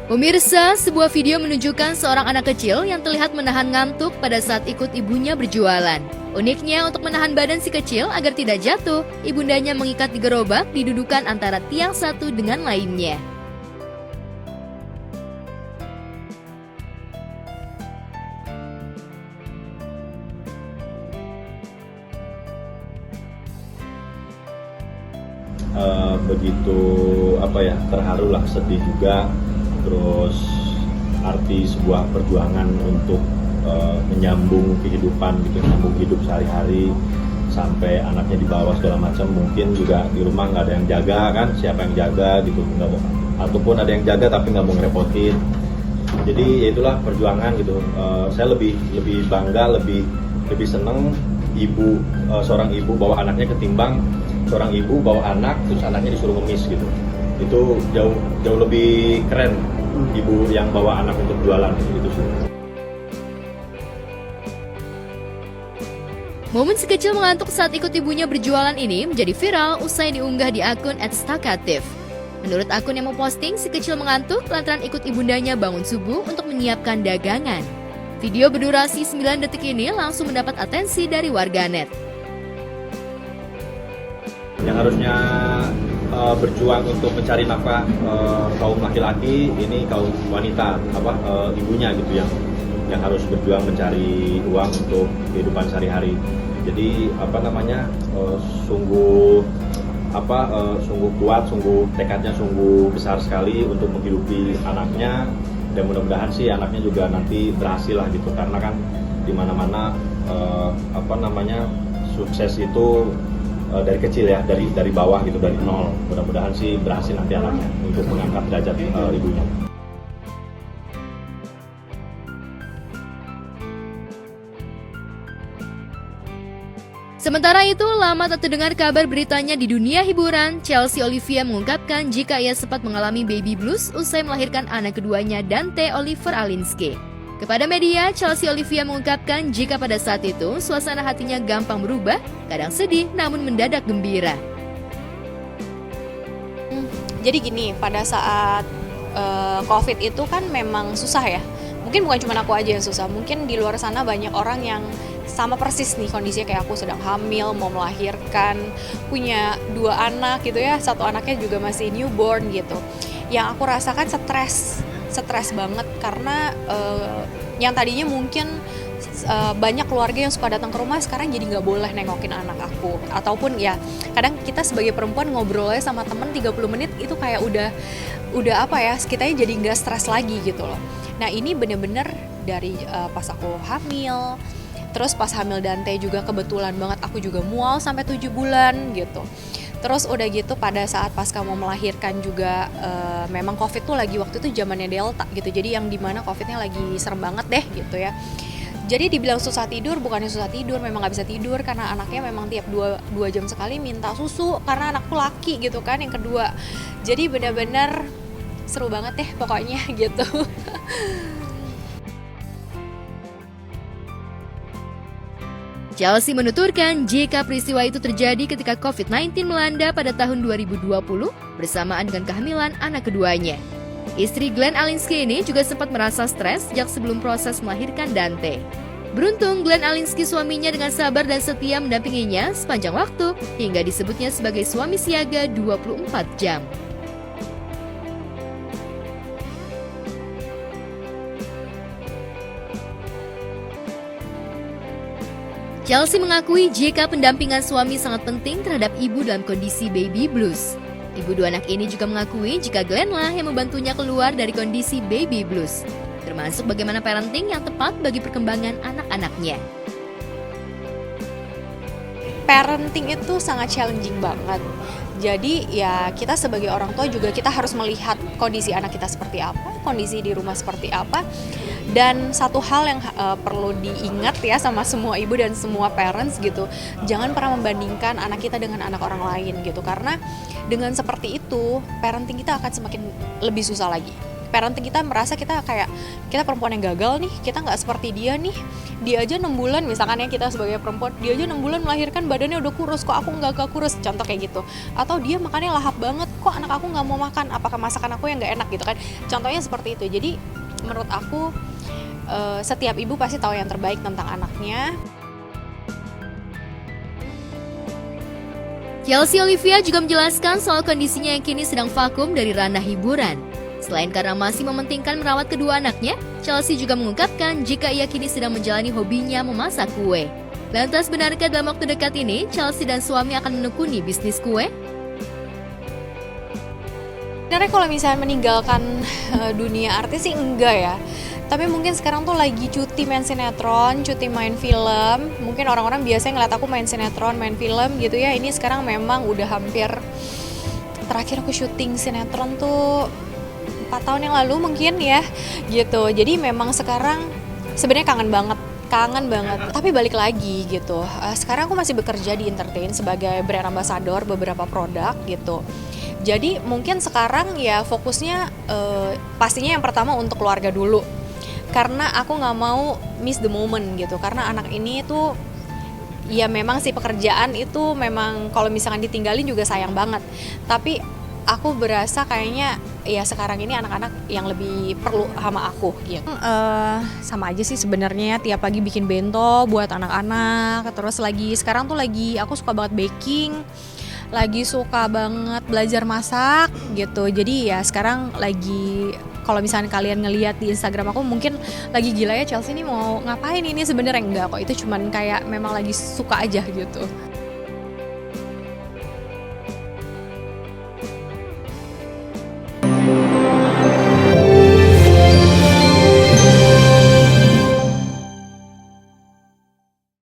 Pemirsa, sebuah video menunjukkan seorang anak kecil yang terlihat menahan ngantuk pada saat ikut ibunya berjualan. Uniknya, untuk menahan badan si kecil agar tidak jatuh, ibundanya mengikat di gerobak didudukan antara tiang satu dengan lainnya. Begitu terharu lah, sedih juga, terus arti sebuah perjuangan untuk menyambung kehidupan gitu, menyambung hidup sehari-hari sampai anaknya dibawa segala macam. Mungkin juga di rumah nggak ada yang jaga kan, siapa yang jaga gitu, nggak mau, ataupun ada yang jaga tapi nggak mau ngerepotin. Jadi ya itulah perjuangan gitu. Saya lebih bangga, lebih seneng seorang ibu bawa anaknya ketimbang seorang ibu bawa anak terus anaknya disuruh ngemis gitu. Itu jauh lebih keren ibu yang bawa anak untuk jualan gitu sih. Momen si kecil mengantuk saat ikut ibunya berjualan ini menjadi viral usai diunggah di akun @stakatif. Menurut akun yang memposting, si kecil mengantuk lantaran ikut ibundanya bangun subuh untuk menyiapkan dagangan. Video berdurasi 9 detik ini langsung mendapat atensi dari warganet. Yang harusnya berjuang untuk mencari nafkah kaum laki-laki, ini kaum wanita, ibunya gitu yang harus berjuang mencari uang untuk kehidupan sehari-hari. Jadi sungguh kuat, tekadnya sungguh besar sekali untuk menghidupi anaknya, dan mudah-mudahan sih anaknya juga nanti berhasil lah gitu, karena kan di mana-mana sukses itu dari kecil ya, dari bawah gitu, dari nol. Mudah-mudahan sih berhasil nanti anaknya untuk mengangkat derajat ibunya. Sementara itu, lama tak terdengar kabar beritanya di dunia hiburan, Chelsea Olivia mengungkapkan jika ia sempat mengalami baby blues usai melahirkan anak keduanya, Dante Oliver Alinsky. Kepada media, Chelsea Olivia mengungkapkan jika pada saat itu suasana hatinya gampang berubah, kadang sedih namun mendadak gembira. Jadi gini, pada saat COVID itu kan memang susah ya. Mungkin bukan cuma aku aja yang susah, mungkin di luar sana banyak orang yang sama persis nih kondisinya kayak aku, sedang hamil, mau melahirkan, punya 2 anak gitu ya, 1 anaknya juga masih newborn gitu. Yang aku rasakan stres banget karena yang tadinya mungkin banyak keluarga yang suka datang ke rumah, sekarang jadi nggak boleh nengokin anak aku. Ataupun ya kadang kita sebagai perempuan ngobrolnya sama temen 30 menit itu kayak udah kitanya jadi nggak stres lagi gitu loh. Nah ini bener-bener dari pas aku hamil, terus pas hamil Dante juga kebetulan banget aku juga mual sampai 7 bulan gitu. Terus udah gitu pada saat pas kamu melahirkan juga memang COVID tuh lagi waktu itu zamannya Delta gitu. Jadi yang dimana COVID-nya lagi serem banget deh gitu ya. Jadi dibilang susah tidur, bukannya susah tidur, memang gak bisa tidur karena anaknya memang tiap 2 jam sekali minta susu karena anakku laki gitu kan yang kedua. Jadi benar-benar seru banget deh pokoknya gitu. Chelsea menuturkan jika peristiwa itu terjadi ketika COVID-19 melanda pada tahun 2020 bersamaan dengan kehamilan anak keduanya. Istri Glenn Alinsky ini juga sempat merasa stres sejak sebelum proses melahirkan Dante. Beruntung Glenn Alinsky suaminya dengan sabar dan setia mendampinginya sepanjang waktu hingga disebutnya sebagai suami siaga 24 jam. Chelsea mengakui jika pendampingan suami sangat penting terhadap ibu dalam kondisi baby blues. Ibu 2 anak ini juga mengakui jika Glenn lah yang membantunya keluar dari kondisi baby blues, termasuk bagaimana parenting yang tepat bagi perkembangan anak-anaknya. Parenting itu sangat challenging banget. Jadi ya kita sebagai orang tua juga kita harus melihat kondisi anak kita seperti apa, kondisi di rumah seperti apa. Dan satu hal yang perlu diingat ya sama semua ibu dan semua parents gitu, jangan pernah membandingkan anak kita dengan anak orang lain gitu. Karena dengan seperti itu, parenting kita akan semakin lebih susah lagi. parenting kita merasa kita kayak kita perempuan yang gagal nih, kita nggak seperti dia nih. Dia aja 6 bulan misalkan ya, kita sebagai perempuan, dia aja 6 bulan melahirkan badannya udah kurus, kok aku nggak kurus, contoh kayak gitu. Atau dia makannya lahap banget, kok anak aku nggak mau makan, apakah masakan aku yang nggak enak gitu kan. Contohnya seperti itu. Jadi menurut aku setiap ibu pasti tahu yang terbaik tentang anaknya. Chelsea Olivia juga menjelaskan soal kondisinya yang kini sedang vakum dari ranah hiburan. Selain karena masih mementingkan merawat kedua anaknya, Chelsea juga mengungkapkan jika ia kini sedang menjalani hobinya memasak kue. Lantas benarkah dalam waktu dekat ini Chelsea dan suami akan menekuni bisnis kue? Sebenarnya kalau misalnya meninggalkan dunia artis sih enggak ya. Tapi mungkin sekarang tuh lagi cuti main sinetron, cuti main film. Mungkin orang-orang biasanya ngeliat aku main sinetron, main film gitu ya. Ini sekarang memang udah hampir, terakhir aku syuting sinetron tuh 4 tahun yang lalu mungkin ya gitu. Jadi memang sekarang sebenarnya kangen banget. Tapi balik lagi gitu. Sekarang aku masih bekerja di entertain sebagai brand ambassador beberapa produk gitu. Jadi mungkin sekarang ya fokusnya pastinya yang pertama untuk keluarga dulu. Karena aku nggak mau miss the moment gitu. Karena anak ini tuh ya memang sih pekerjaan itu memang kalau misalkan ditinggalin juga sayang banget. Tapi aku berasa kayaknya ya sekarang ini anak-anak yang lebih perlu sama aku gitu. Sama aja sih sebenarnya, tiap pagi bikin bento buat anak-anak. Terus sekarang tuh aku suka banget baking. Lagi suka banget belajar masak gitu. Jadi ya sekarang lagi, kalau misalnya kalian ngelihat di Instagram aku mungkin lagi gila ya Chelsea ini mau ngapain ini, sebenarnya enggak kok, itu cuman kayak memang lagi suka aja gitu.